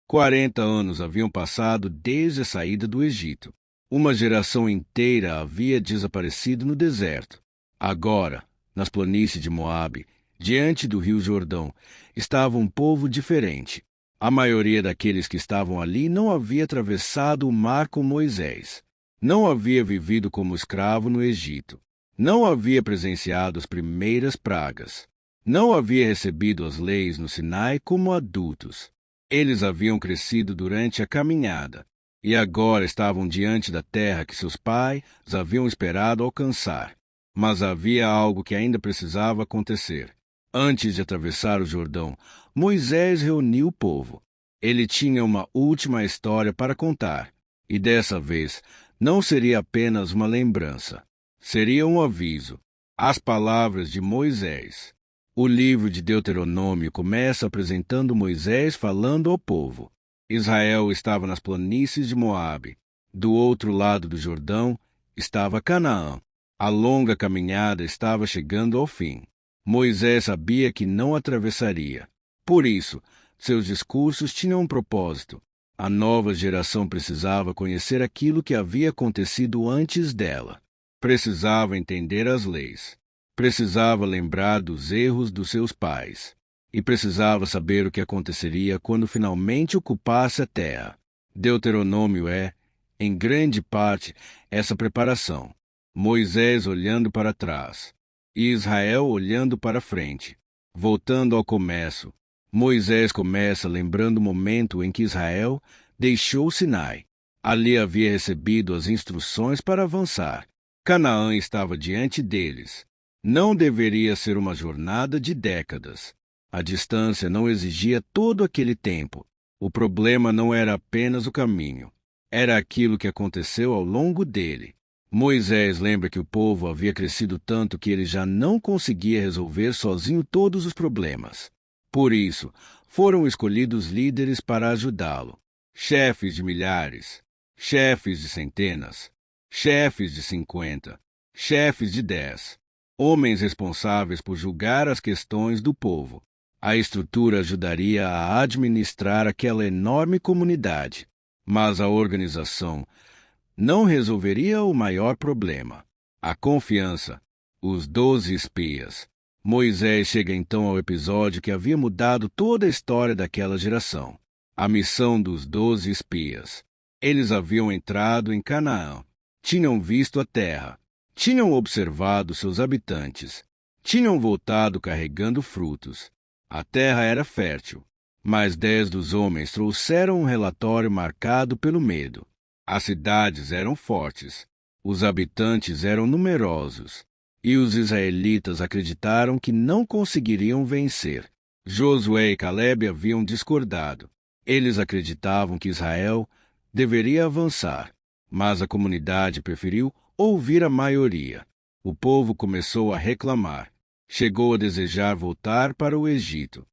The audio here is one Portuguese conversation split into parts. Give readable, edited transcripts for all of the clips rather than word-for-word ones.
40 anos haviam passado desde a saída do Egito. Uma geração inteira havia desaparecido no deserto. Agora, nas planícies de Moabe, diante do rio Jordão, estava um povo diferente. A maioria daqueles que estavam ali não havia atravessado o mar com Moisés. Não havia vivido como escravo no Egito. Não havia presenciado as primeiras pragas. Não havia recebido as leis no Sinai como adultos. Eles haviam crescido durante a caminhada e agora estavam diante da terra que seus pais haviam esperado alcançar. Mas havia algo que ainda precisava acontecer. Antes de atravessar o Jordão, Moisés reuniu o povo. Ele tinha uma última história para contar, e dessa vez não seria apenas uma lembrança. Seria um aviso. As palavras de Moisés. O livro de Deuteronômio começa apresentando Moisés falando ao povo. Israel estava nas planícies de Moabe. Do outro lado do Jordão estava Canaã. A longa caminhada estava chegando ao fim. Moisés sabia que não atravessaria. Por isso, seus discursos tinham um propósito. A nova geração precisava conhecer aquilo que havia acontecido antes dela. Precisava entender as leis. Precisava lembrar dos erros dos seus pais. E precisava saber o que aconteceria quando finalmente ocupasse a terra. Deuteronômio é, em grande parte, essa preparação. Moisés olhando para trás e Israel olhando para frente. Voltando ao começo, Moisés começa lembrando o momento em que Israel deixou o Sinai. Ali havia recebido as instruções para avançar. Canaã estava diante deles. Não deveria ser uma jornada de décadas. A distância não exigia todo aquele tempo. O problema não era apenas o caminho. Era aquilo que aconteceu ao longo dele. Moisés lembra que o povo havia crescido tanto que ele já não conseguia resolver sozinho todos os problemas. Por isso, foram escolhidos líderes para ajudá-lo. Chefes de milhares, chefes de centenas, chefes de 50, chefes de 10. Homens responsáveis por julgar as questões do povo. A estrutura ajudaria a administrar aquela enorme comunidade, mas a organização não resolveria o maior problema. A confiança. Os 12 espias. Moisés chega então ao episódio que havia mudado toda a história daquela geração. A missão dos 12 espias. Eles haviam entrado em Canaã. Tinham visto a terra. Tinham observado seus habitantes. Tinham voltado carregando frutos. A terra era fértil. Mas 10 dos homens trouxeram um relatório marcado pelo medo. As cidades eram fortes, os habitantes eram numerosos, e os israelitas acreditaram que não conseguiriam vencer. Josué e Calebe haviam discordado. Eles acreditavam que Israel deveria avançar, mas a comunidade preferiu ouvir a maioria. O povo começou a reclamar. Chegou a desejar voltar para o Egito.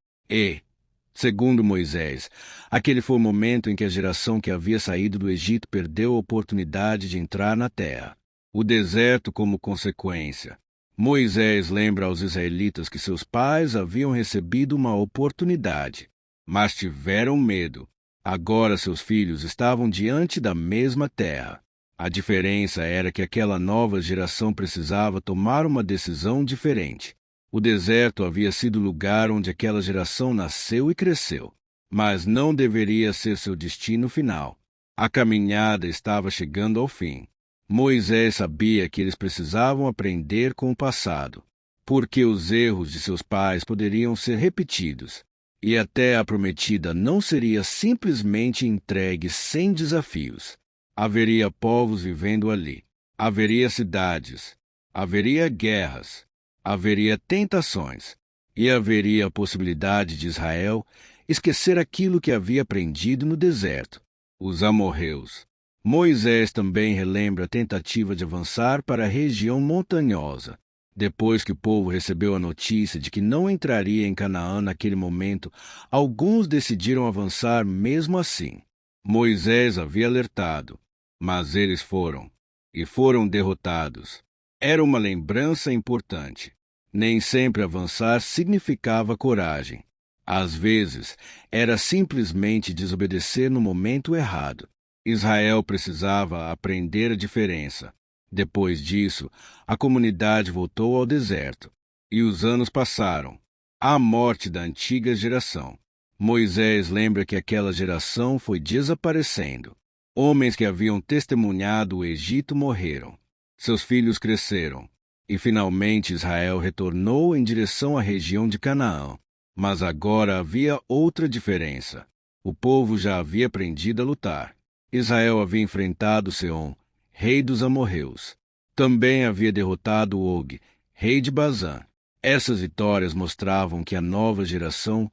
Segundo Moisés, aquele foi o momento em que a geração que havia saído do Egito perdeu a oportunidade de entrar na terra. O deserto como consequência. Moisés lembra aos israelitas que seus pais haviam recebido uma oportunidade, mas tiveram medo. Agora seus filhos estavam diante da mesma terra. A diferença era que aquela nova geração precisava tomar uma decisão diferente. O deserto havia sido o lugar onde aquela geração nasceu e cresceu, mas não deveria ser seu destino final. A caminhada estava chegando ao fim. Moisés sabia que eles precisavam aprender com o passado, porque os erros de seus pais poderiam ser repetidos, e a terra prometida não seria simplesmente entregue sem desafios. Haveria povos vivendo ali, haveria cidades, haveria guerras, haveria tentações, e haveria a possibilidade de Israel esquecer aquilo que havia aprendido no deserto, os amorreus. Moisés também relembra a tentativa de avançar para a região montanhosa. Depois que o povo recebeu a notícia de que não entraria em Canaã naquele momento, alguns decidiram avançar mesmo assim. Moisés havia alertado, mas eles foram, e foram derrotados. Era uma lembrança importante. Nem sempre avançar significava coragem. Às vezes, era simplesmente desobedecer no momento errado. Israel precisava aprender a diferença. Depois disso, a comunidade voltou ao deserto. E os anos passaram. A morte da antiga geração. Moisés lembra que aquela geração foi desaparecendo. Homens que haviam testemunhado o Egito morreram. Seus filhos cresceram. E finalmente Israel retornou em direção à região de Canaã. Mas agora havia outra diferença. O povo já havia aprendido a lutar. Israel havia enfrentado Seom, rei dos amorreus. Também havia derrotado Og, rei de Bazã. Essas vitórias mostravam que a nova geração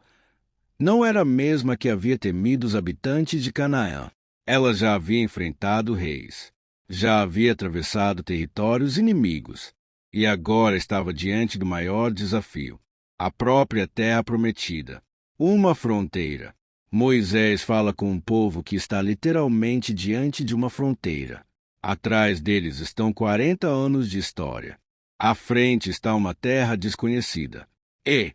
não era a mesma que havia temido os habitantes de Canaã. Ela já havia enfrentado reis. Já havia atravessado territórios inimigos. E agora estava diante do maior desafio. A própria terra prometida. Uma fronteira. Moisés fala com um povo que está literalmente diante de uma fronteira. Atrás deles estão 40 anos de história. À frente está uma terra desconhecida. E,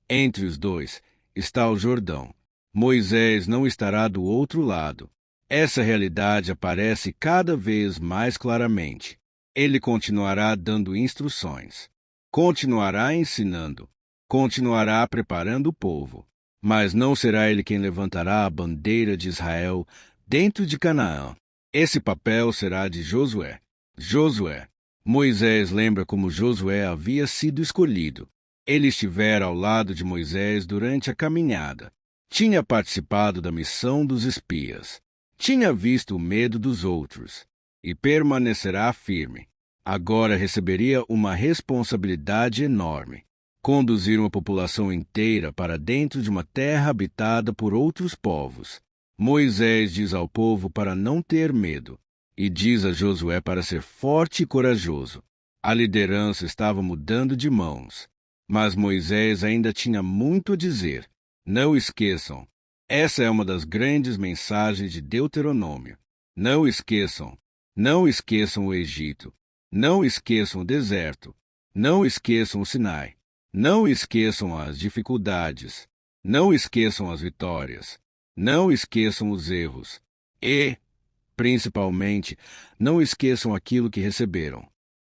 entre os dois, está o Jordão. Moisés não estará do outro lado. Essa realidade aparece cada vez mais claramente. Ele continuará dando instruções. Continuará ensinando. Continuará preparando o povo, mas não será ele quem levantará a bandeira de Israel dentro de Canaã. Esse papel será de Josué. Josué. Moisés lembra como Josué havia sido escolhido. Ele estivera ao lado de Moisés durante a caminhada. Tinha participado da missão dos espias. Tinha visto o medo dos outros. E permanecerá firme. Agora receberia uma responsabilidade enorme. Conduzir uma população inteira para dentro de uma terra habitada por outros povos. Moisés diz ao povo para não ter medo, e diz a Josué para ser forte e corajoso. A liderança estava mudando de mãos, mas Moisés ainda tinha muito a dizer. Não esqueçam, essa é uma das grandes mensagens de Deuteronômio. Não esqueçam o Egito, não esqueçam o deserto, não esqueçam o Sinai. Não esqueçam as dificuldades. Não esqueçam as vitórias. Não esqueçam os erros. E, principalmente, não esqueçam aquilo que receberam.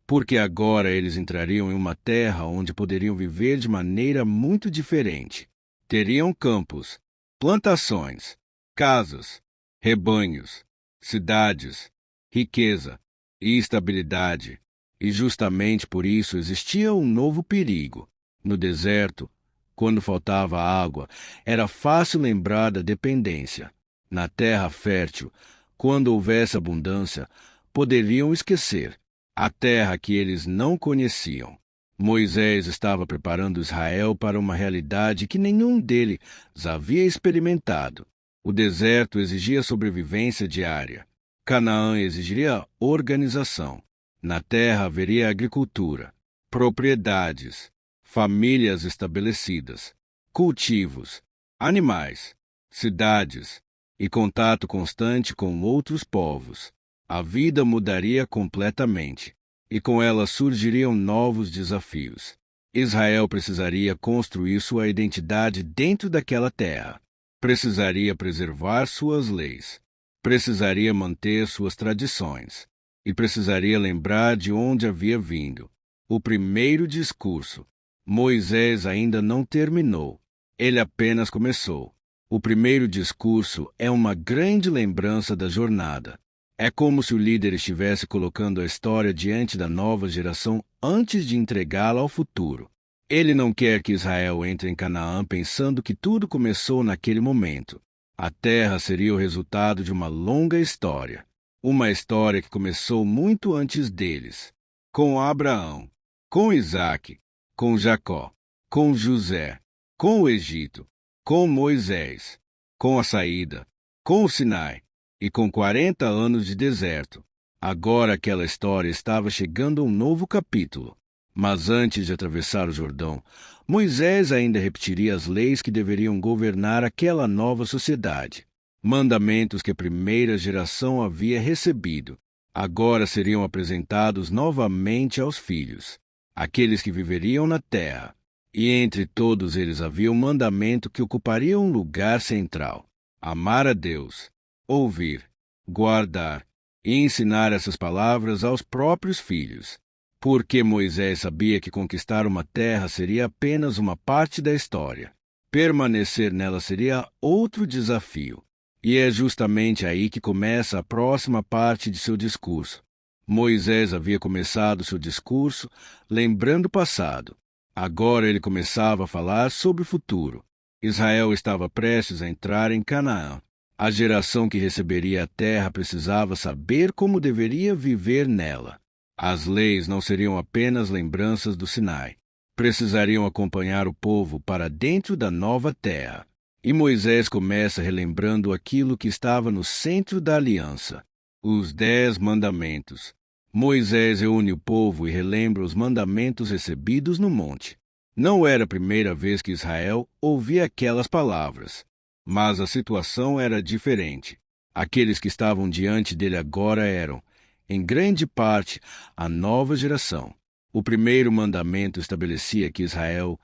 Porque agora eles entrariam em uma terra onde poderiam viver de maneira muito diferente. Teriam campos, plantações, casas, rebanhos, cidades, riqueza e estabilidade. E justamente por isso existia um novo perigo. No deserto, quando faltava água, era fácil lembrar da dependência. Na terra fértil, quando houvesse abundância, poderiam esquecer a terra que eles não conheciam. Moisés estava preparando Israel para uma realidade que nenhum deles havia experimentado. O deserto exigia sobrevivência diária. Canaã exigiria organização. Na terra haveria agricultura, propriedades, famílias estabelecidas, cultivos, animais, cidades e contato constante com outros povos. A vida mudaria completamente, e com ela surgiriam novos desafios. Israel precisaria construir sua identidade dentro daquela terra. Precisaria preservar suas leis. Precisaria manter suas tradições. E precisaria lembrar de onde havia vindo. O primeiro discurso. Moisés ainda não terminou. Ele apenas começou. O primeiro discurso é uma grande lembrança da jornada. É como se o líder estivesse colocando a história diante da nova geração antes de entregá-la ao futuro. Ele não quer que Israel entre em Canaã pensando que tudo começou naquele momento. A terra seria o resultado de uma longa história. Uma história que começou muito antes deles. Com Abraão, com Isaque, com Jacó, com José, com o Egito, com Moisés, com a saída, com o Sinai e com 40 anos de deserto. Agora aquela história estava chegando a um novo capítulo. Mas antes de atravessar o Jordão, Moisés ainda repetiria as leis que deveriam governar aquela nova sociedade. Mandamentos que a primeira geração havia recebido, agora seriam apresentados novamente aos filhos, aqueles que viveriam na terra. E entre todos eles havia um mandamento que ocuparia um lugar central: amar a Deus, ouvir, guardar e ensinar essas palavras aos próprios filhos. Porque Moisés sabia que conquistar uma terra seria apenas uma parte da história. Permanecer nela seria outro desafio. E é justamente aí que começa a próxima parte de seu discurso. Moisés havia começado seu discurso lembrando o passado. Agora ele começava a falar sobre o futuro. Israel estava prestes a entrar em Canaã. A geração que receberia a terra precisava saber como deveria viver nela. As leis não seriam apenas lembranças do Sinai. Precisariam acompanhar o povo para dentro da nova terra. E Moisés começa relembrando aquilo que estava no centro da aliança: os 10 mandamentos. Moisés reúne o povo e relembra os mandamentos recebidos no monte. Não era a primeira vez que Israel ouvia aquelas palavras, mas a situação era diferente. Aqueles que estavam diante dele agora eram, em grande parte, a nova geração. O primeiro mandamento estabelecia que Israel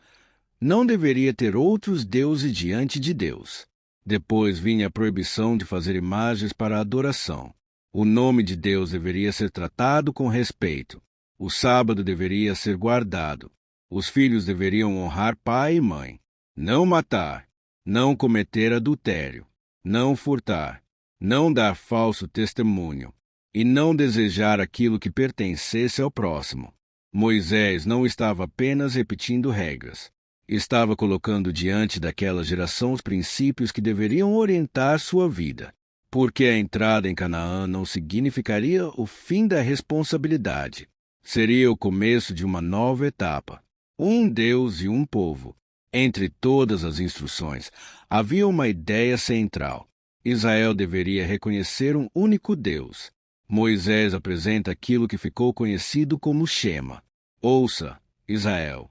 não deveria ter outros deuses diante de Deus. Depois vinha a proibição de fazer imagens para a adoração. O nome de Deus deveria ser tratado com respeito. O sábado deveria ser guardado. Os filhos deveriam honrar pai e mãe. Não matar. Não cometer adultério. Não furtar. Não dar falso testemunho. E não desejar aquilo que pertencesse ao próximo. Moisés não estava apenas repetindo regras. Estava colocando diante daquela geração os princípios que deveriam orientar sua vida. Porque a entrada em Canaã não significaria o fim da responsabilidade. Seria o começo de uma nova etapa. Um Deus e um povo. Entre todas as instruções, havia uma ideia central. Israel deveria reconhecer um único Deus. Moisés apresenta aquilo que ficou conhecido como Shema. Ouça, Israel.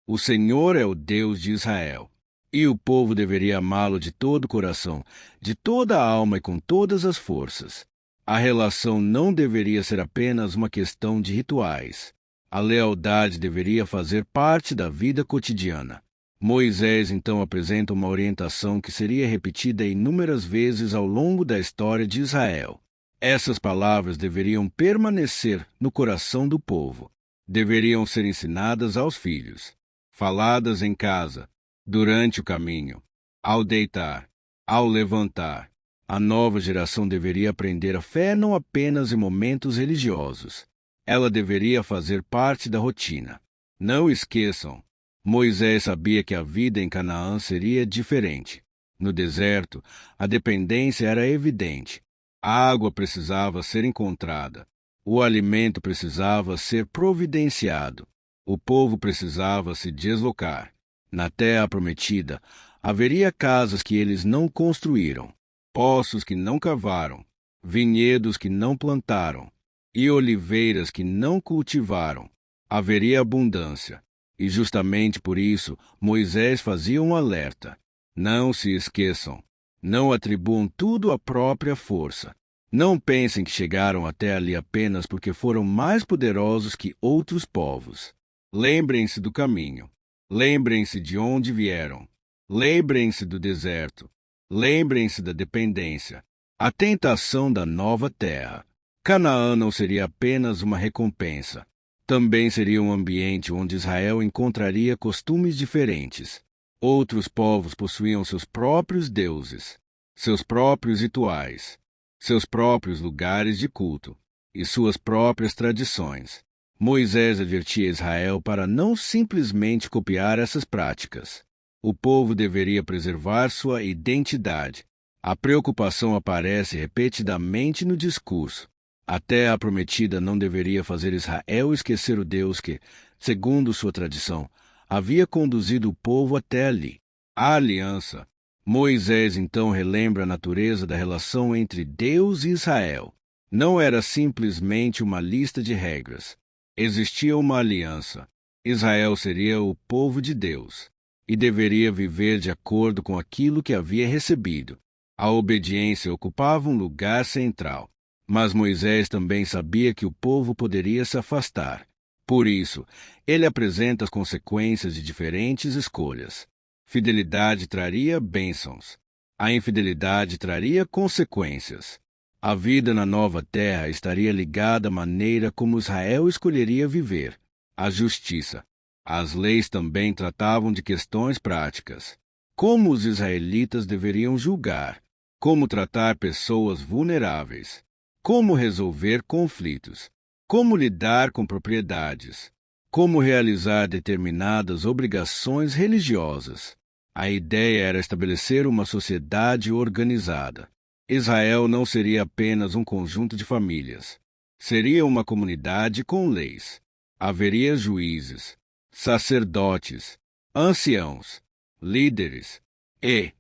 O Senhor é o Deus de Israel. E o povo deveria amá-lo de todo o coração, de toda a alma e com todas as forças. A relação não deveria ser apenas uma questão de rituais. A lealdade deveria fazer parte da vida cotidiana. Moisés então apresenta uma orientação que seria repetida inúmeras vezes ao longo da história de Israel. Essas palavras deveriam permanecer no coração do povo. Deveriam ser ensinadas aos filhos, faladas em casa, durante o caminho, ao deitar, ao levantar. A nova geração deveria aprender a fé não apenas em momentos religiosos. Ela deveria fazer parte da rotina. Não esqueçam, Moisés sabia que a vida em Canaã seria diferente. No deserto, a dependência era evidente. A água precisava ser encontrada. O alimento precisava ser providenciado. O povo precisava se deslocar. Na terra prometida, haveria casas que eles não construíram, poços que não cavaram, vinhedos que não plantaram e oliveiras que não cultivaram. Haveria abundância. E justamente por isso, Moisés fazia um alerta. Não se esqueçam. Não atribuam tudo à própria força. Não pensem que chegaram até ali apenas porque foram mais poderosos que outros povos. Lembrem-se do caminho. Lembrem-se de onde vieram. Lembrem-se do deserto. Lembrem-se da dependência. A tentação da nova terra. Canaã não seria apenas uma recompensa. Também seria um ambiente onde Israel encontraria costumes diferentes. Outros povos possuíam seus próprios deuses, seus próprios rituais, seus próprios lugares de culto e suas próprias tradições. Moisés advertia Israel para não simplesmente copiar essas práticas. O povo deveria preservar sua identidade. A preocupação aparece repetidamente no discurso. A terra prometida não deveria fazer Israel esquecer o Deus que, segundo sua tradição, havia conduzido o povo até ali. A aliança. Moisés então relembra a natureza da relação entre Deus e Israel. Não era simplesmente uma lista de regras. Existia uma aliança. Israel seria o povo de Deus e deveria viver de acordo com aquilo que havia recebido. A obediência ocupava um lugar central. Mas Moisés também sabia que o povo poderia se afastar. Por isso, ele apresenta as consequências de diferentes escolhas. Fidelidade traria bênçãos. A infidelidade traria consequências. A vida na nova terra estaria ligada à maneira como Israel escolheria viver. A justiça. As leis também tratavam de questões práticas. Como os israelitas deveriam julgar. Como tratar pessoas vulneráveis. Como resolver conflitos. Como lidar com propriedades. Como realizar determinadas obrigações religiosas. A ideia era estabelecer uma sociedade organizada. Israel não seria apenas um conjunto de famílias. Seria uma comunidade com leis. Haveria juízes, sacerdotes, anciãos, líderes e,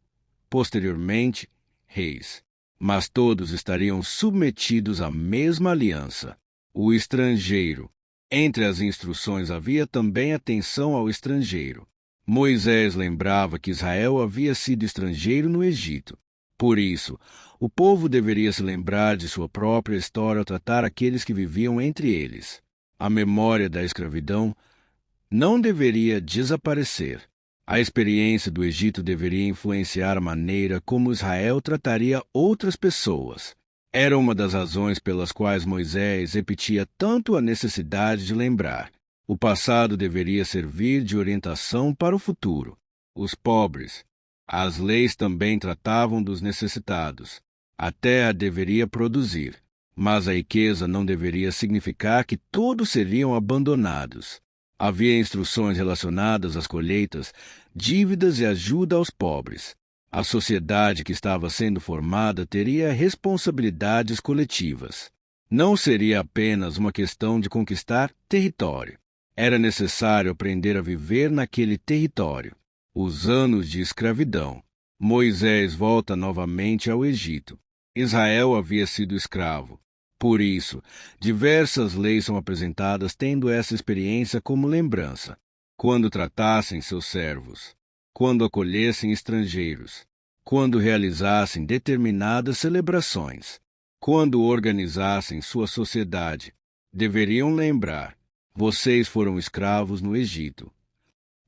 posteriormente, reis. Mas todos estariam submetidos à mesma aliança. O estrangeiro. Entre as instruções havia também atenção ao estrangeiro. Moisés lembrava que Israel havia sido estrangeiro no Egito. Por isso, o povo deveria se lembrar de sua própria história ao tratar aqueles que viviam entre eles. A memória da escravidão não deveria desaparecer. A experiência do Egito deveria influenciar a maneira como Israel trataria outras pessoas. Era uma das razões pelas quais Moisés repetia tanto a necessidade de lembrar. O passado deveria servir de orientação para o futuro. Os pobres. As leis também tratavam dos necessitados. A terra deveria produzir, mas a riqueza não deveria significar que todos seriam abandonados. Havia instruções relacionadas às colheitas, dívidas e ajuda aos pobres. A sociedade que estava sendo formada teria responsabilidades coletivas. Não seria apenas uma questão de conquistar território. Era necessário aprender a viver naquele território. Os anos de escravidão. Moisés volta novamente ao Egito. Israel havia sido escravo. Por isso, diversas leis são apresentadas tendo essa experiência como lembrança. Quando tratassem seus servos, quando acolhessem estrangeiros, quando realizassem determinadas celebrações, quando organizassem sua sociedade, deveriam lembrar: vocês foram escravos no Egito.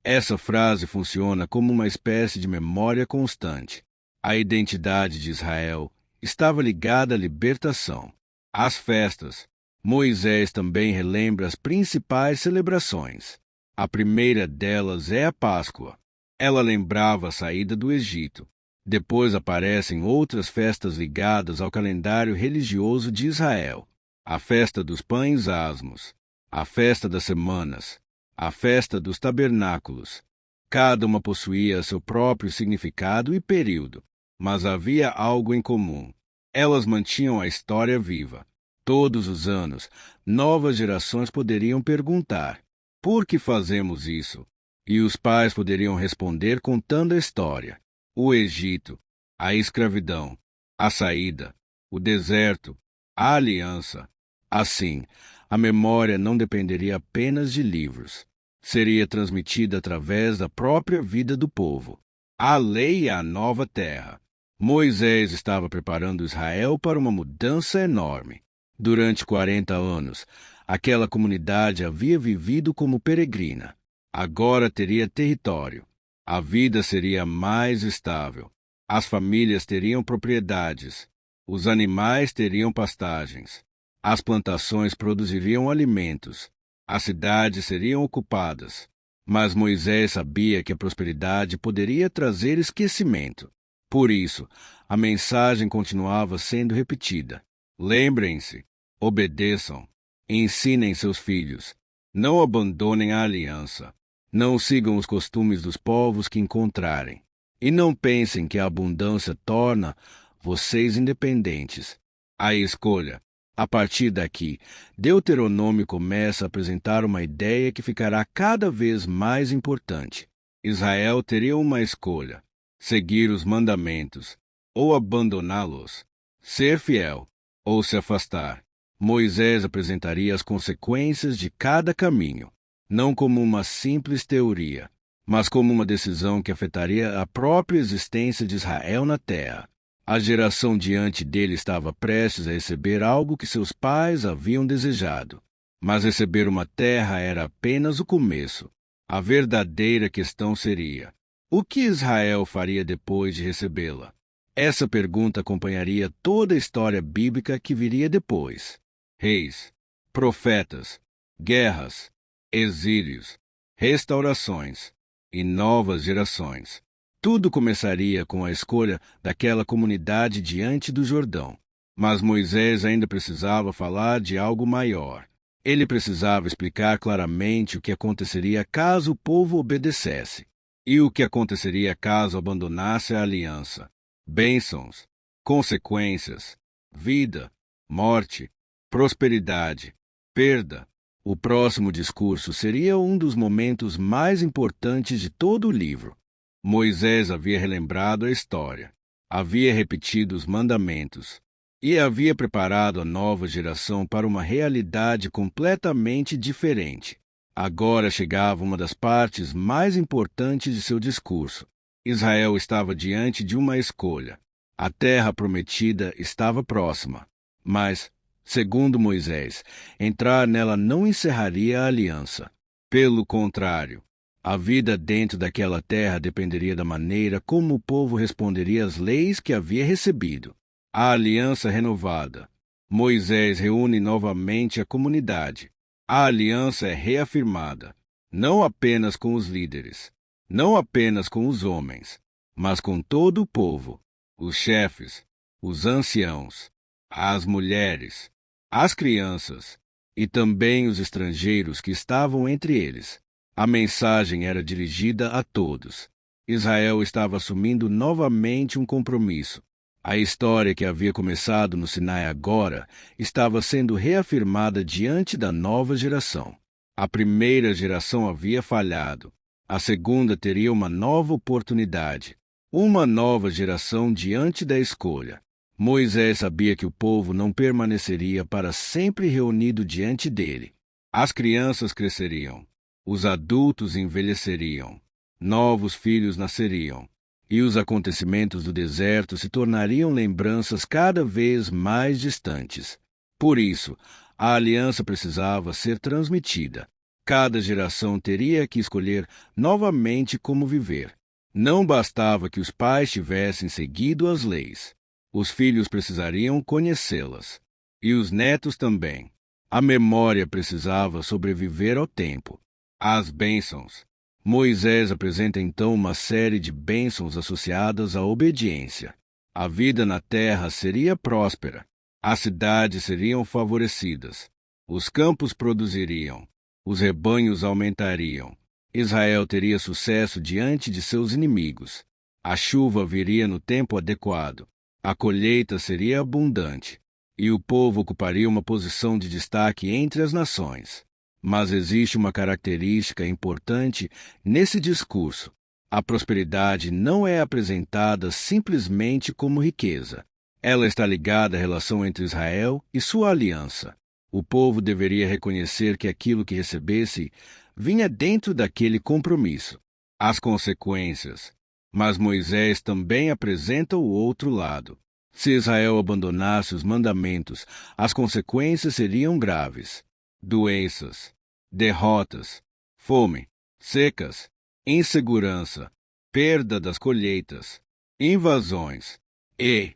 Essa frase funciona como uma espécie de memória constante. A identidade de Israel estava ligada à libertação. As festas. Moisés também relembra as principais celebrações. A primeira delas é a Páscoa. Ela lembrava a saída do Egito. Depois aparecem outras festas ligadas ao calendário religioso de Israel. A festa dos pães asmos, a festa das semanas, a festa dos tabernáculos. Cada uma possuía seu próprio significado e período, mas havia algo em comum. Elas mantinham a história viva. Todos os anos, novas gerações poderiam perguntar: por que fazemos isso? E os pais poderiam responder contando a história. O Egito, a escravidão, a saída, o deserto, a aliança. Assim, a memória não dependeria apenas de livros. Seria transmitida através da própria vida do povo. A lei e a nova terra. Moisés estava preparando Israel para uma mudança enorme. Durante 40 anos, aquela comunidade havia vivido como peregrina. Agora teria território. A vida seria mais estável. As famílias teriam propriedades. Os animais teriam pastagens. As plantações produziriam alimentos. As cidades seriam ocupadas. Mas Moisés sabia que a prosperidade poderia trazer esquecimento. Por isso, a mensagem continuava sendo repetida. Lembrem-se, obedeçam, ensinem seus filhos, não abandonem a aliança, não sigam os costumes dos povos que encontrarem, e não pensem que a abundância torna vocês independentes. A escolha. A partir daqui, Deuteronômio começa a apresentar uma ideia que ficará cada vez mais importante. Israel teria uma escolha: seguir os mandamentos, ou abandoná-los, ser fiel, ou se afastar. Moisés apresentaria as consequências de cada caminho, não como uma simples teoria, mas como uma decisão que afetaria a própria existência de Israel na terra. A geração diante dele estava prestes a receber algo que seus pais haviam desejado. Mas receber uma terra era apenas o começo. A verdadeira questão seria: o que Israel faria depois de recebê-la? Essa pergunta acompanharia toda a história bíblica que viria depois. Reis, profetas, guerras, exílios, restaurações e novas gerações. Tudo começaria com a escolha daquela comunidade diante do Jordão. Mas Moisés ainda precisava falar de algo maior. Ele precisava explicar claramente o que aconteceria caso o povo obedecesse e o que aconteceria caso abandonasse a aliança. Bênçãos, consequências, vida, morte, prosperidade, perda. O próximo discurso seria um dos momentos mais importantes de todo o livro. Moisés havia relembrado a história, havia repetido os mandamentos e havia preparado a nova geração para uma realidade completamente diferente. Agora chegava uma das partes mais importantes de seu discurso. Israel estava diante de uma escolha. A terra prometida estava próxima, mas, segundo Moisés, entrar nela não encerraria a aliança. Pelo contrário, a vida dentro daquela terra dependeria da maneira como o povo responderia às leis que havia recebido. A aliança renovada. Moisés reúne novamente a comunidade. A aliança é reafirmada, não apenas com os líderes, não apenas com os homens, mas com todo o povo, os chefes, os anciãos, as mulheres, as crianças e também os estrangeiros que estavam entre eles. A mensagem era dirigida a todos. Israel estava assumindo novamente um compromisso. A história que havia começado no Sinai agora estava sendo reafirmada diante da nova geração. A primeira geração havia falhado. A segunda teria uma nova oportunidade. Uma nova geração diante da escolha. Moisés sabia que o povo não permaneceria para sempre reunido diante dele. As crianças cresceriam. Os adultos envelheceriam. Novos filhos nasceriam. E os acontecimentos do deserto se tornariam lembranças cada vez mais distantes. Por isso, a aliança precisava ser transmitida. Cada geração teria que escolher novamente como viver. Não bastava que os pais tivessem seguido as leis. Os filhos precisariam conhecê-las. E os netos também. A memória precisava sobreviver ao tempo. As bênçãos. Moisés apresenta então uma série de bênçãos associadas à obediência. A vida na terra seria próspera. As cidades seriam favorecidas. Os campos produziriam. Os rebanhos aumentariam. Israel teria sucesso diante de seus inimigos. A chuva viria no tempo adequado. A colheita seria abundante. E o povo ocuparia uma posição de destaque entre as nações. Mas existe uma característica importante nesse discurso. A prosperidade não é apresentada simplesmente como riqueza. Ela está ligada à relação entre Israel e sua aliança. O povo deveria reconhecer que aquilo que recebesse vinha dentro daquele compromisso. As consequências. Mas Moisés também apresenta o outro lado. Se Israel abandonasse os mandamentos, as consequências seriam graves. Doenças, derrotas, fome, secas, insegurança, perda das colheitas, invasões e,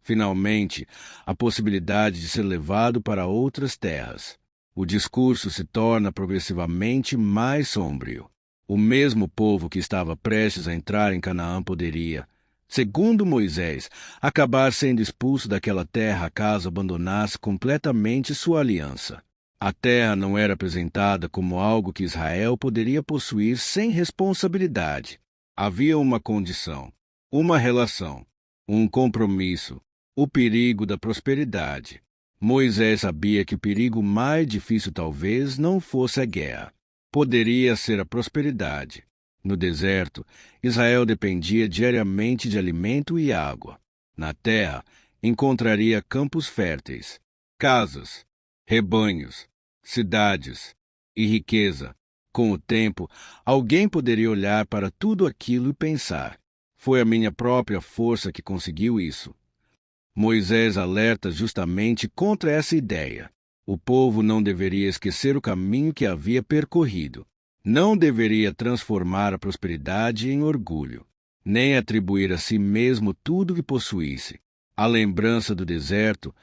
finalmente, a possibilidade de ser levado para outras terras. O discurso se torna progressivamente mais sombrio. O mesmo povo que estava prestes a entrar em Canaã poderia, segundo Moisés, acabar sendo expulso daquela terra caso abandonasse completamente sua aliança. A terra não era apresentada como algo que Israel poderia possuir sem responsabilidade. Havia uma condição, uma relação, um compromisso, o perigo da prosperidade. Moisés sabia que o perigo mais difícil talvez não fosse a guerra. Poderia ser a prosperidade. No deserto, Israel dependia diariamente de alimento e água. Na terra, encontraria campos férteis, casas, rebanhos, cidades e riqueza. Com o tempo, alguém poderia olhar para tudo aquilo e pensar: foi a minha própria força que conseguiu isso. Moisés alerta justamente contra essa ideia. O povo não deveria esquecer o caminho que havia percorrido. Não deveria transformar a prosperidade em orgulho, nem atribuir a si mesmo tudo que possuísse. A lembrança do deserto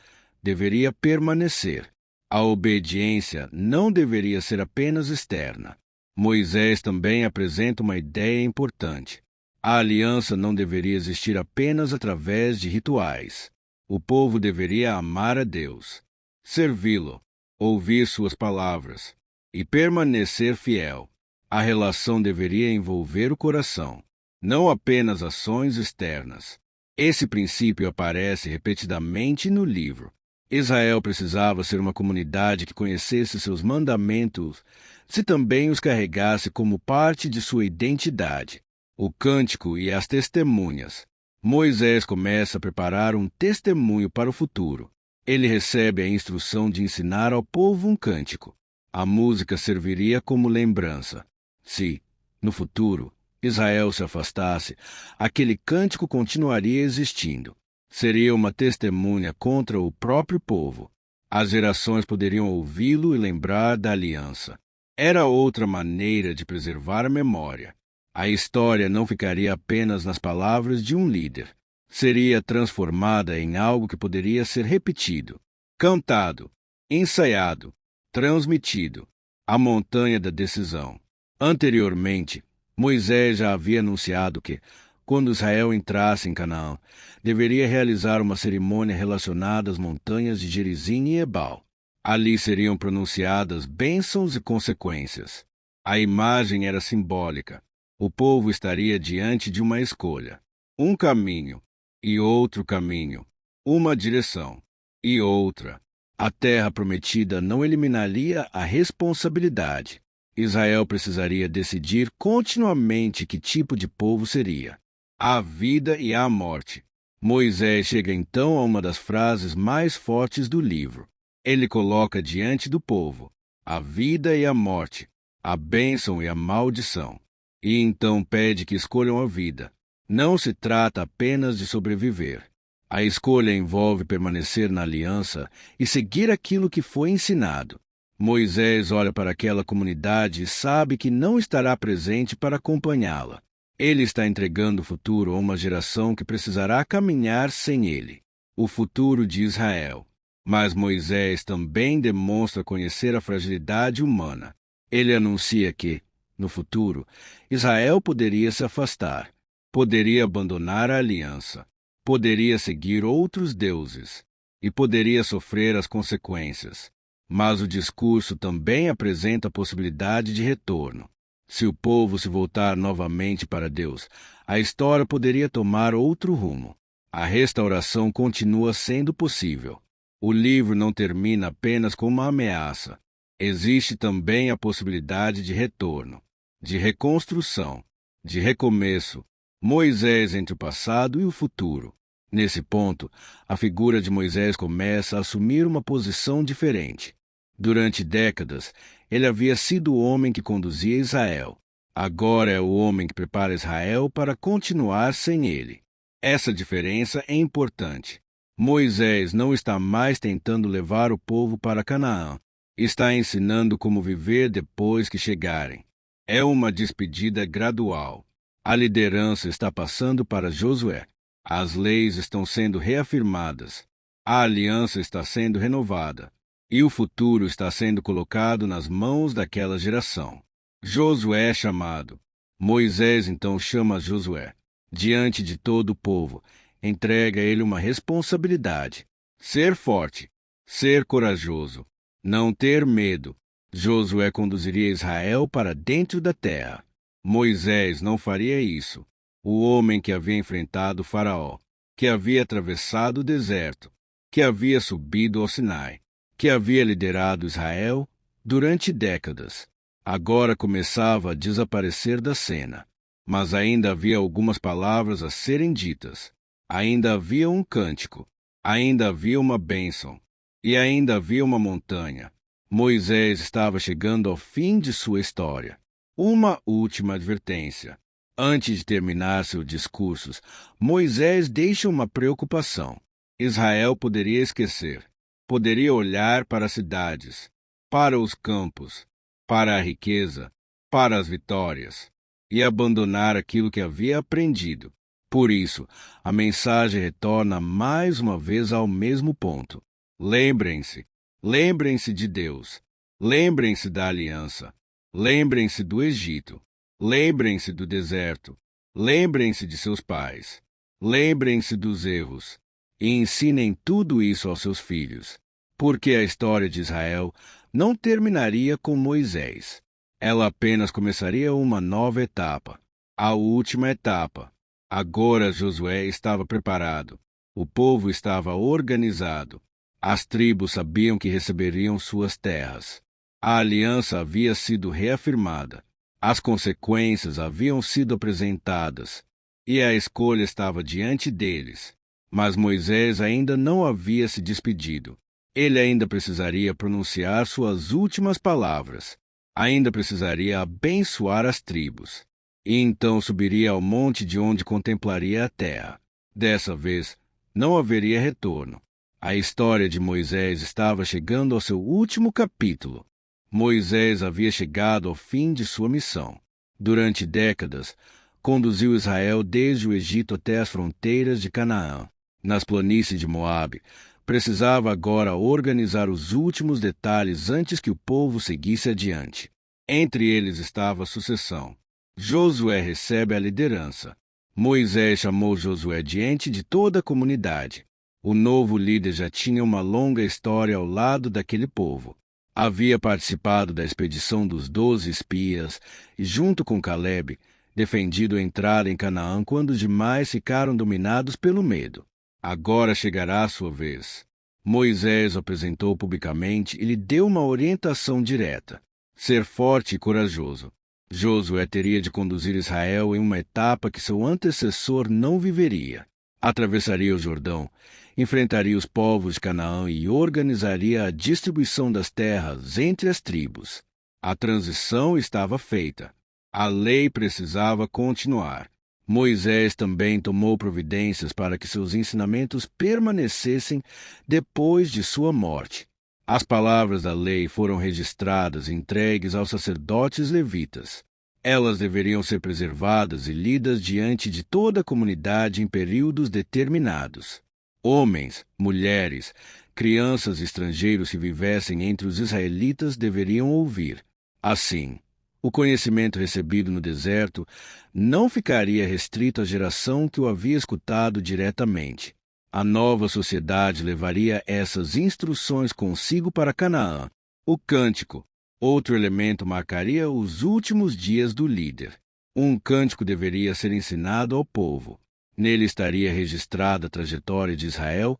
deveria permanecer. A obediência não deveria ser apenas externa. Moisés também apresenta uma ideia importante. A aliança não deveria existir apenas através de rituais. O povo deveria amar a Deus, servi-lo, ouvir suas palavras e permanecer fiel. A relação deveria envolver o coração, não apenas ações externas. Esse princípio aparece repetidamente no livro. Israel precisava ser uma comunidade que conhecesse seus mandamentos, se também os carregasse como parte de sua identidade. O cântico e as testemunhas. Moisés começa a preparar um testemunho para o futuro. Ele recebe a instrução de ensinar ao povo um cântico. A música serviria como lembrança. Se, no futuro, Israel se afastasse, aquele cântico continuaria existindo. Seria uma testemunha contra o próprio povo. As gerações poderiam ouvi-lo e lembrar da aliança. Era outra maneira de preservar a memória. A história não ficaria apenas nas palavras de um líder. Seria transformada em algo que poderia ser repetido, cantado, ensaiado, transmitido. A montanha da decisão. Anteriormente, Moisés já havia anunciado que, quando Israel entrasse em Canaã, deveria realizar uma cerimônia relacionada às montanhas de Gerizim e Ebal. Ali seriam pronunciadas bênçãos e consequências. A imagem era simbólica. O povo estaria diante de uma escolha. Um caminho e outro caminho. Uma direção e outra. A terra prometida não eliminaria a responsabilidade. Israel precisaria decidir continuamente que tipo de povo seria. A vida e a morte. Moisés chega então a uma das frases mais fortes do livro. Ele coloca diante do povo a vida e a morte, a bênção e a maldição. E então pede que escolham a vida. Não se trata apenas de sobreviver. A escolha envolve permanecer na aliança e seguir aquilo que foi ensinado. Moisés olha para aquela comunidade e sabe que não estará presente para acompanhá-la. Ele está entregando o futuro a uma geração que precisará caminhar sem ele. O futuro de Israel. Mas Moisés também demonstra conhecer a fragilidade humana. Ele anuncia que, no futuro, Israel poderia se afastar, poderia abandonar a aliança, poderia seguir outros deuses e poderia sofrer as consequências. Mas o discurso também apresenta a possibilidade de retorno. Se o povo se voltar novamente para Deus, a história poderia tomar outro rumo. A restauração continua sendo possível. O livro não termina apenas com uma ameaça. Existe também a possibilidade de retorno, de reconstrução, de recomeço. Moisés entre o passado e o futuro. Nesse ponto, a figura de Moisés começa a assumir uma posição diferente. Durante décadas, ele havia sido o homem que conduzia Israel. Agora é o homem que prepara Israel para continuar sem ele. Essa diferença é importante. Moisés não está mais tentando levar o povo para Canaã. Está ensinando como viver depois que chegarem. É uma despedida gradual. A liderança está passando para Josué. As leis estão sendo reafirmadas. A aliança está sendo renovada. E o futuro está sendo colocado nas mãos daquela geração. Josué é chamado. Moisés então chama Josué. Diante de todo o povo, entrega a ele uma responsabilidade. Ser forte, ser corajoso, não ter medo. Josué conduziria Israel para dentro da terra. Moisés não faria isso. O homem que havia enfrentado Faraó, que havia atravessado o deserto, que havia subido ao Sinai, que havia liderado Israel durante décadas, agora começava a desaparecer da cena. Mas ainda havia algumas palavras a serem ditas. Ainda havia um cântico. Ainda havia uma bênção. E ainda havia uma montanha. Moisés estava chegando ao fim de sua história. Uma última advertência. Antes de terminar seus discursos, Moisés deixa uma preocupação. Israel poderia esquecer. Poderia olhar para as cidades, para os campos, para a riqueza, para as vitórias, e abandonar aquilo que havia aprendido. Por isso, a mensagem retorna mais uma vez ao mesmo ponto. Lembrem-se, lembrem-se de Deus, lembrem-se da aliança, lembrem-se do Egito, lembrem-se do deserto, lembrem-se de seus pais, lembrem-se dos erros, e ensinem tudo isso aos seus filhos, porque a história de Israel não terminaria com Moisés. Ela apenas começaria uma nova etapa, a última etapa. Agora Josué estava preparado, o povo estava organizado, as tribos sabiam que receberiam suas terras. A aliança havia sido reafirmada, as consequências haviam sido apresentadas, e a escolha estava diante deles. Mas Moisés ainda não havia se despedido. Ele ainda precisaria pronunciar suas últimas palavras. Ainda precisaria abençoar as tribos. E então subiria ao monte de onde contemplaria a terra. Dessa vez, não haveria retorno. A história de Moisés estava chegando ao seu último capítulo. Moisés havia chegado ao fim de sua missão. Durante décadas, conduziu Israel desde o Egito até as fronteiras de Canaã. Nas planícies de Moabe, precisava agora organizar os últimos detalhes antes que o povo seguisse adiante. Entre eles estava a sucessão. Josué recebe a liderança. Moisés chamou Josué diante de toda a comunidade. O novo líder já tinha uma longa história ao lado daquele povo. Havia participado da expedição dos 12 espias e, junto com Calebe, defendido a entrada em Canaã quando os demais ficaram dominados pelo medo. Agora chegará a sua vez. Moisés o apresentou publicamente e lhe deu uma orientação direta: ser forte e corajoso. Josué teria de conduzir Israel em uma etapa que seu antecessor não viveria. Atravessaria o Jordão, enfrentaria os povos de Canaã e organizaria a distribuição das terras entre as tribos. A transição estava feita. A lei precisava continuar. Moisés também tomou providências para que seus ensinamentos permanecessem depois de sua morte. As palavras da lei foram registradas e entregues aos sacerdotes levitas. Elas deveriam ser preservadas e lidas diante de toda a comunidade em períodos determinados. Homens, mulheres, crianças e estrangeiros que vivessem entre os israelitas deveriam ouvir. Assim, o conhecimento recebido no deserto não ficaria restrito à geração que o havia escutado diretamente. A nova sociedade levaria essas instruções consigo para Canaã. O cântico, outro elemento, marcaria os últimos dias do líder. Um cântico deveria ser ensinado ao povo. Nele estaria registrada a trajetória de Israel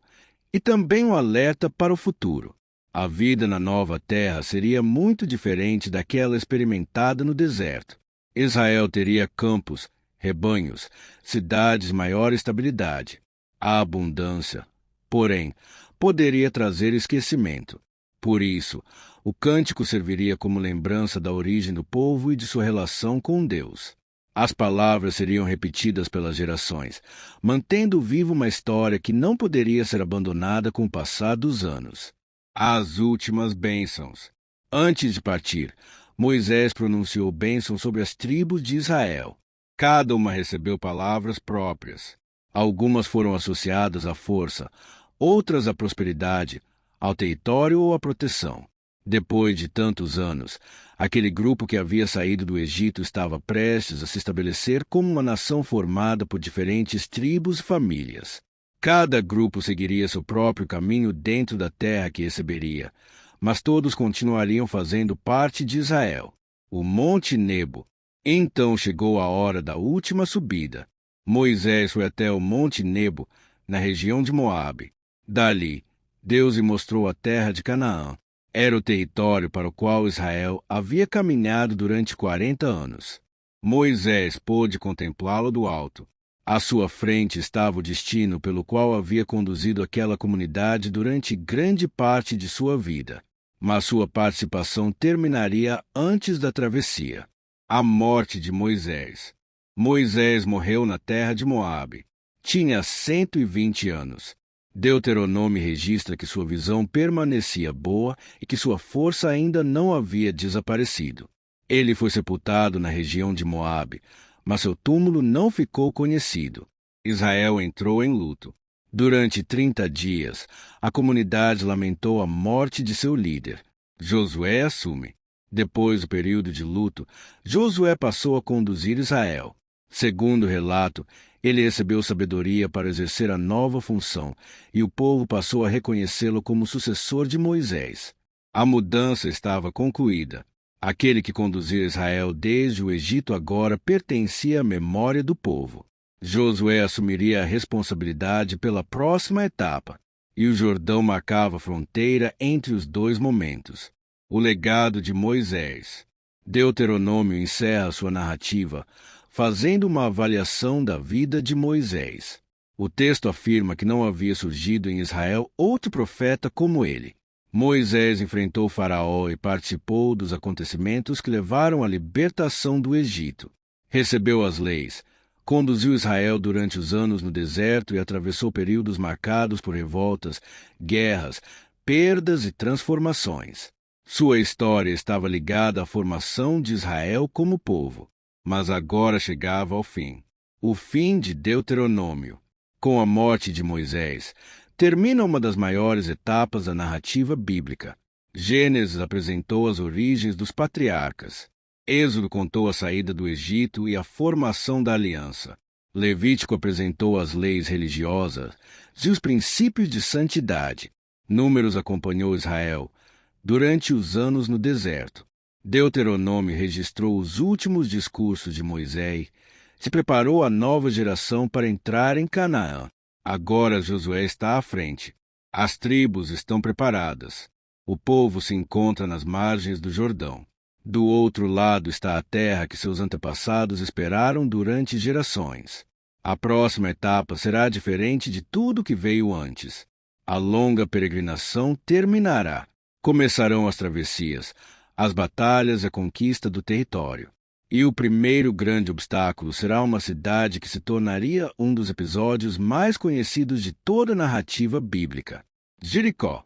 e também um alerta para o futuro. A vida na nova terra seria muito diferente daquela experimentada no deserto. Israel teria campos, rebanhos, cidades, maior estabilidade. A abundância, porém, poderia trazer esquecimento. Por isso, o cântico serviria como lembrança da origem do povo e de sua relação com Deus. As palavras seriam repetidas pelas gerações, mantendo viva uma história que não poderia ser abandonada com o passar dos anos. As últimas bênçãos. Antes de partir, Moisés pronunciou bênçãos sobre as tribos de Israel. Cada uma recebeu palavras próprias. Algumas foram associadas à força, outras à prosperidade, ao território ou à proteção. Depois de tantos anos, aquele grupo que havia saído do Egito estava prestes a se estabelecer como uma nação formada por diferentes tribos e famílias. Cada grupo seguiria seu próprio caminho dentro da terra que receberia, mas todos continuariam fazendo parte de Israel, o Monte Nebo. Então chegou a hora da última subida. Moisés foi até o Monte Nebo, na região de Moabe. Dali, Deus lhe mostrou a terra de Canaã. Era o território para o qual Israel havia caminhado durante 40 anos. Moisés pôde contemplá-lo do alto. À sua frente estava o destino pelo qual havia conduzido aquela comunidade durante grande parte de sua vida. Mas sua participação terminaria antes da travessia. A morte de Moisés. Moisés morreu na terra de Moabe. Tinha 120 anos. Deuteronômio registra que sua visão permanecia boa e que sua força ainda não havia desaparecido. Ele foi sepultado na região de Moabe, mas seu túmulo não ficou conhecido. Israel entrou em luto. Durante 30 dias, a comunidade lamentou a morte de seu líder. Josué assume. Depois do período de luto, Josué passou a conduzir Israel. Segundo o relato, ele recebeu sabedoria para exercer a nova função, e o povo passou a reconhecê-lo como sucessor de Moisés. A mudança estava concluída. Aquele que conduzia Israel desde o Egito agora pertencia à memória do povo. Josué assumiria a responsabilidade pela próxima etapa, e o Jordão marcava a fronteira entre os dois momentos. O legado de Moisés. Deuteronômio encerra sua narrativa fazendo uma avaliação da vida de Moisés. O texto afirma que não havia surgido em Israel outro profeta como ele. Moisés enfrentou Faraó e participou dos acontecimentos que levaram à libertação do Egito. Recebeu as leis, conduziu Israel durante os anos no deserto e atravessou períodos marcados por revoltas, guerras, perdas e transformações. Sua história estava ligada à formação de Israel como povo, mas agora chegava ao fim. O fim de Deuteronômio. Com a morte de Moisés, termina uma das maiores etapas da narrativa bíblica. Gênesis apresentou as origens dos patriarcas. Êxodo contou a saída do Egito e a formação da aliança. Levítico apresentou as leis religiosas e os princípios de santidade. Números acompanhou Israel durante os anos no deserto. Deuteronômio registrou os últimos discursos de Moisés, se preparou a nova geração para entrar em Canaã. Agora Josué está à frente. As tribos estão preparadas. O povo se encontra nas margens do Jordão. Do outro lado está a terra que seus antepassados esperaram durante gerações. A próxima etapa será diferente de tudo que veio antes. A longa peregrinação terminará. Começarão as travessias, as batalhas e a conquista do território. E o primeiro grande obstáculo será uma cidade que se tornaria um dos episódios mais conhecidos de toda a narrativa bíblica: Jericó.